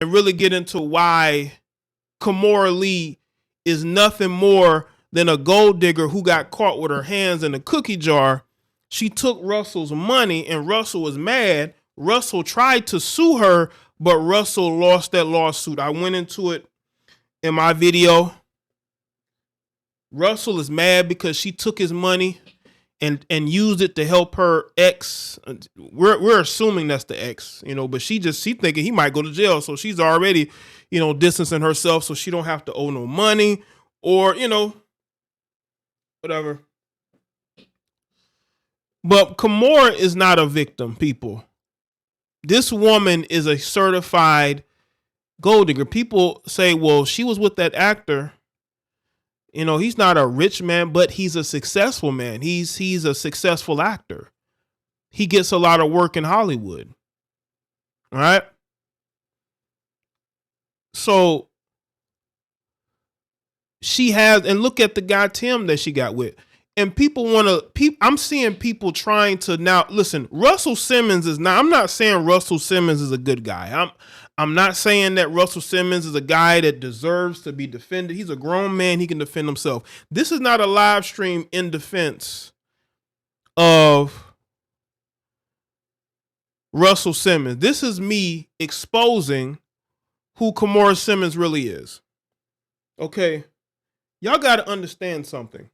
and really get into why Kimora Lee is nothing more than a gold digger who got caught with her hands in a cookie jar. She took Russell's money and Russell was mad. Russell tried to sue her, but Russell lost that lawsuit. I went into it in my video. Russell is mad because she took his money and used it to help her ex. We're assuming that's the ex, but she thinking he might go to jail, so she's already, distancing herself so she don't have to owe no money or, whatever. But Kimora is not a victim, people. This woman is a certified gold digger. People say, well, she was with that actor. He's not a rich man, but he's a successful man. He's a successful actor. He gets a lot of work in Hollywood. All right. So she has, and look at the guy Tim that she got with. And I'm seeing people trying to now listen. Russell Simmons is not. I'm not saying Russell Simmons is a good guy. I'm not saying that Russell Simmons is a guy that deserves to be defended. He's a grown man. He can defend himself. This is not a live stream in defense of Russell Simmons. This is me exposing who Kimora Simmons really is. Okay. Y'all got to understand something.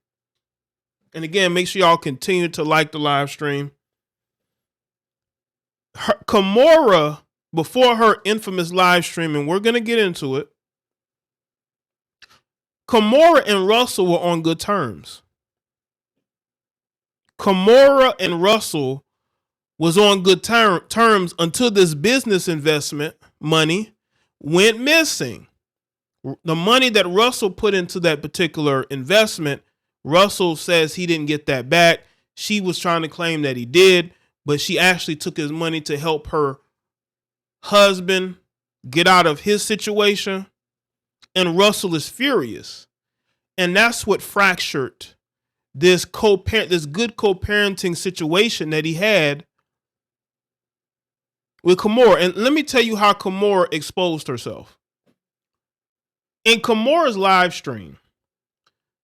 And again, make sure y'all continue to like the live stream. Kimora, before her infamous live stream, and we're going to get into it, Kimora and Russell were on good terms. Kimora and Russell was on good terms until this business investment money went missing. The money that Russell put into that particular investment, Russell says he didn't get that back. She was trying to claim that he did, but she actually took his money to help her husband get out of his situation. And Russell is furious. And that's what fractured this good co-parenting situation that he had with Kimora. And let me tell you how Kimora exposed herself. In Kimora's live stream,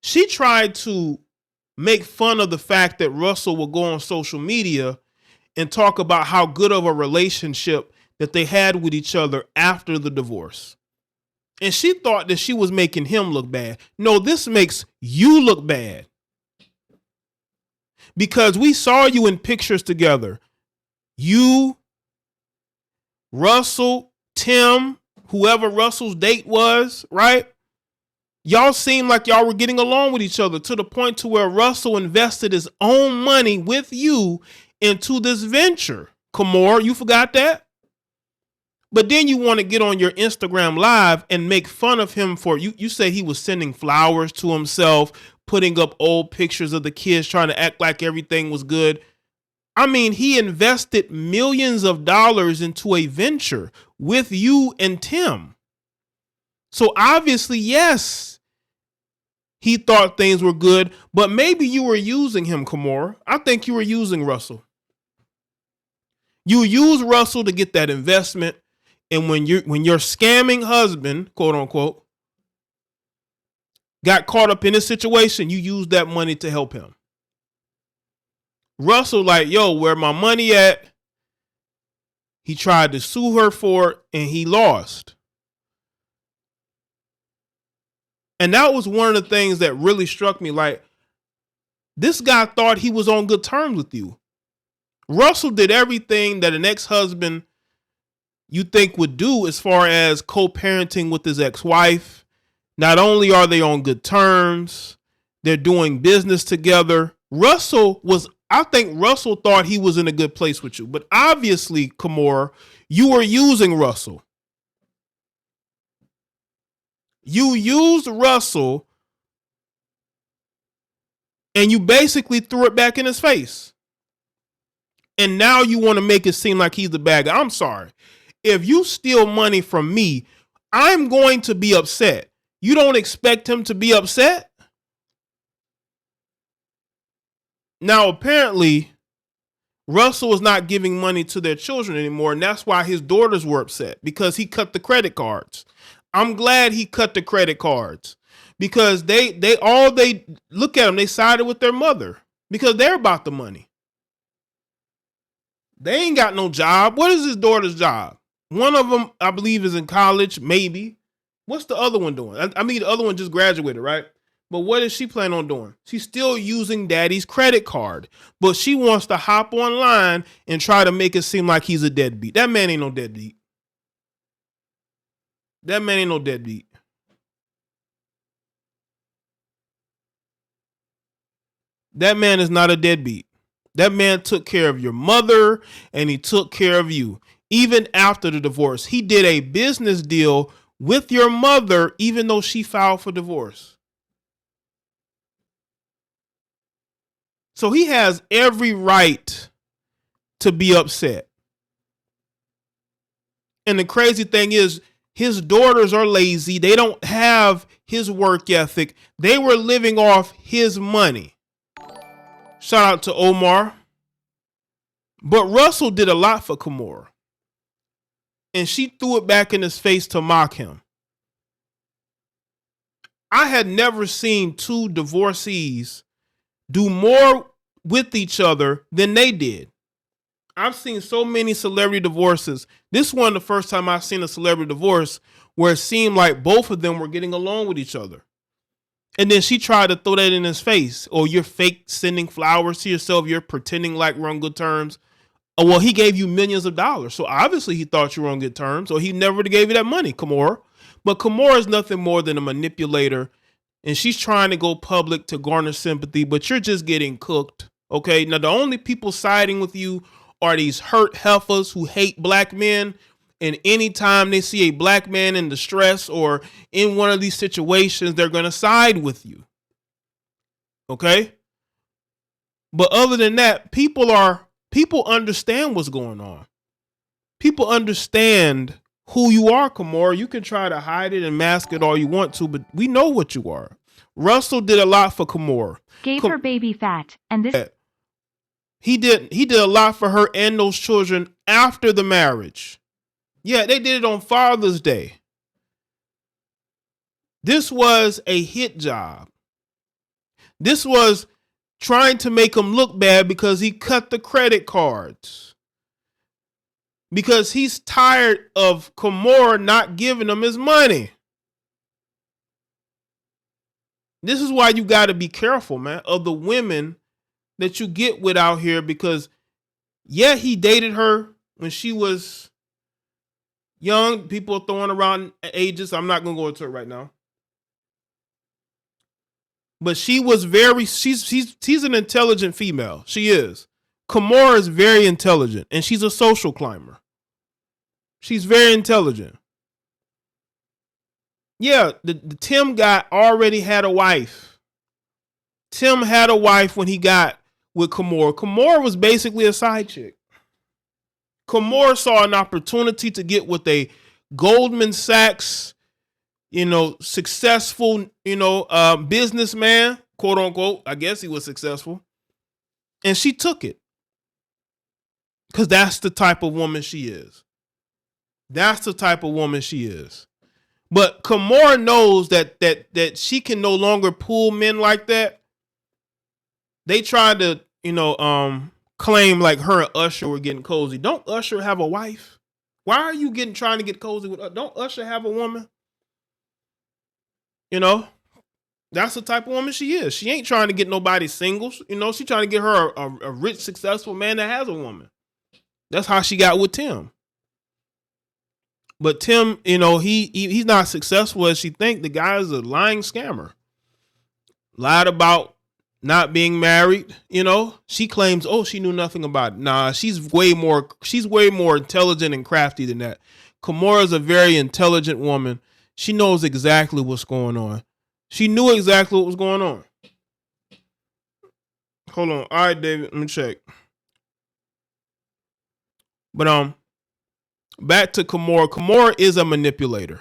she tried to make fun of the fact that Russell would go on social media and talk about how good of a relationship that they had with each other after the divorce. And she thought that she was making him look bad. No, this makes you look bad. Because we saw you in pictures together. You, Russell, Tim, whoever Russell's date was, right? Y'all seemed like y'all were getting along with each other to the point to where Russell invested his own money with you into this venture. Kimora, you forgot that? But then you want to get on your Instagram live and make fun of him for you. You say he was sending flowers to himself, putting up old pictures of the kids, trying to act like everything was good. I mean, he invested millions of dollars into a venture with you and Tim. So obviously, yes, he thought things were good, but maybe you were using him, Kimora. I think you were using Russell. You use Russell to get that investment. And when your scamming husband, quote unquote, got caught up in this situation, you used that money to help him. Russell like, yo, where my money at? He tried to sue her for it and he lost. And that was one of the things that really struck me. Like, this guy thought he was on good terms with you. Russell did everything that an ex-husband you think would do as far as co-parenting with his ex-wife. Not only are they on good terms, they're doing business together. I think Russell thought he was in a good place with you. But obviously, Kimora, you were using Russell. You used Russell and you basically threw it back in his face. And now you want to make it seem like he's the bad guy. I'm sorry. If you steal money from me, I'm going to be upset. You don't expect him to be upset? Now, apparently, Russell was not giving money to their children anymore, and that's why his daughters were upset, because he cut the credit cards. I'm glad he cut the credit cards, because they look at them, they sided with their mother because they're about the money. They ain't got no job. What is his daughter's job? One of them, I believe, is in college, maybe. What's the other one doing? I mean, the other one just graduated, right? But what is she planning on doing? She's still using daddy's credit card, but she wants to hop online and try to make it seem like he's a deadbeat. That man ain't no deadbeat. That man ain't no deadbeat. That man is not a deadbeat. That man took care of your mother and he took care of you. Even after the divorce, he did a business deal with your mother, even though she filed for divorce. So he has every right to be upset. And the crazy thing is, his daughters are lazy. They don't have his work ethic. They were living off his money. Shout out to Omar. But Russell did a lot for Kimora. And she threw it back in his face to mock him. I had never seen two divorcees do more with each other than they did. I've seen so many celebrity divorces. This one, the first time I've seen a celebrity divorce where it seemed like both of them were getting along with each other. And then she tried to throw that in his face. Or you're fake sending flowers to yourself. You're pretending like we're on good terms. Oh, well, he gave you millions of dollars. So obviously he thought you were on good terms. Or he never would have gave you that money, Kimora. But Kimora is nothing more than a manipulator. And she's trying to go public to garner sympathy. But you're just getting cooked. Okay? Now, the only people siding with you are these hurt heifers who hate black men. And anytime they see a black man in distress or in one of these situations, they're going to side with you. Okay? But other than that, people understand what's going on. People understand who you are, Kimora. You can try to hide it and mask it all you want to, but we know what you are. Russell did a lot for Kimora. Gave her baby fat, and this he did a lot for her and those children after the marriage. Yeah, they did it on Father's Day. This was a hit job. This was trying to make him look bad because he cut the credit cards. Because he's tired of Kimora not giving him his money. This is why you got to be careful, man, of the women that you get with out here, because yeah, he dated her when she was young. People are throwing around ages. I'm not going to go into it right now. But she was she's an intelligent female. She is. Kimora is very intelligent, and she's a social climber. She's very intelligent. Yeah, the Tim guy already had a wife. Tim had a wife when he got with Kimora. Kimora was basically a side chick. Kimora saw an opportunity to get with a Goldman Sachs, successful, businessman, quote unquote. I guess he was successful. And she took it. Because that's the type of woman she is. That's the type of woman she is. But Kimora knows that she can no longer pull men like that. They tried to, claim like her and Usher were getting cozy. Don't Usher have a wife? Why are you trying to get cozy with? Don't Usher have a woman? That's the type of woman she is. She ain't trying to get nobody singles. She trying to get her a rich, successful man that has a woman. That's how she got with Tim. But Tim, he's not successful as she think. The guy is a lying scammer. Lied about not being married. She claims, she knew nothing about it. Nah, she's way more intelligent and crafty than that. Kimora's a very intelligent woman. She knows exactly what's going on. She knew exactly what was going on. Hold on. All right, David, let me check. But back to Kimora. Kimora is a manipulator.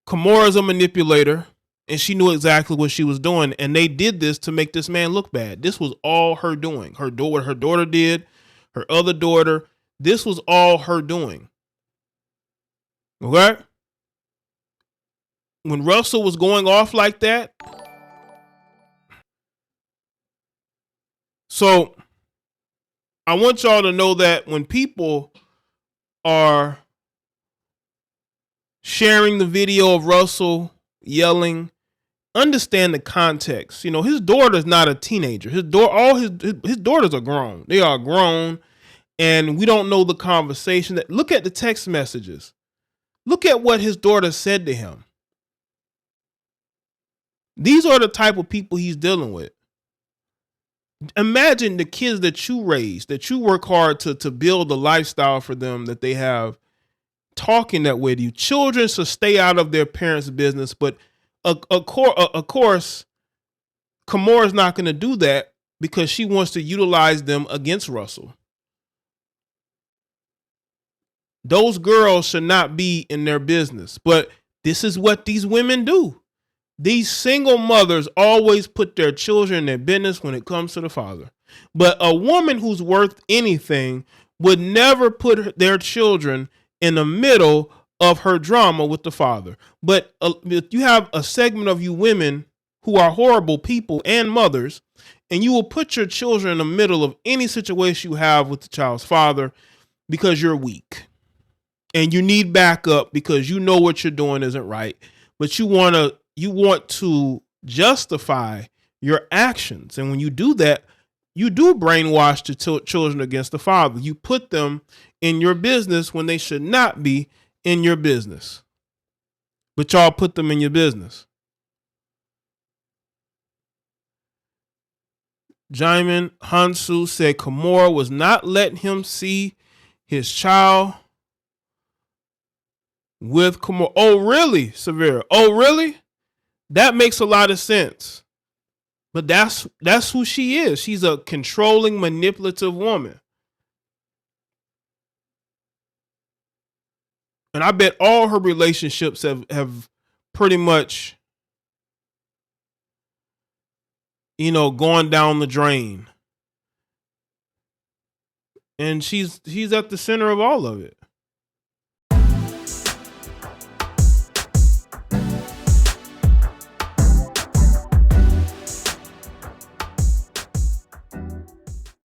Kimora is a manipulator, And she knew exactly what she was doing. And they did this to make this man look bad. This was all her doing. Her daughter did, her other daughter. This was all her doing. Okay? When Russell was going off like that. So I want y'all to know that when people are sharing the video of Russell yelling, understand the context. You know, his daughter's not a teenager. His daughters are grown. They are grown, and we don't know the conversation. Look at the text messages. Look at what his daughter said to him. These are the type of people he's dealing with. Imagine the kids that you raise, that you work hard to build a lifestyle for them that they have, talking that way to you. Children should stay out of their parents' business, but of course, Kimora's not going to do that because she wants to utilize them against Russell. Those girls should not be in their business, but this is what these women do. These single mothers always put their children in their business when it comes to the father. But a woman who's worth anything would never put their children in the middle of her drama with the father. But if you have a segment of you women who are horrible people and mothers, and you will put your children in the middle of any situation you have with the child's father because you're weak. And you need backup because you know what you're doing isn't right. But you want to justify your actions. And when you do that, you do brainwash the children against the father. You put them in your business when they should not be in your business. But y'all put them in your business. Jaime Hansu said Kimora was not letting him see his child with Kimora. Oh, really, Severe? Oh, really? That makes a lot of sense. But that's who she is. She's a controlling, manipulative woman. And I bet all her relationships have pretty much, gone down the drain. And she's at the center of all of it.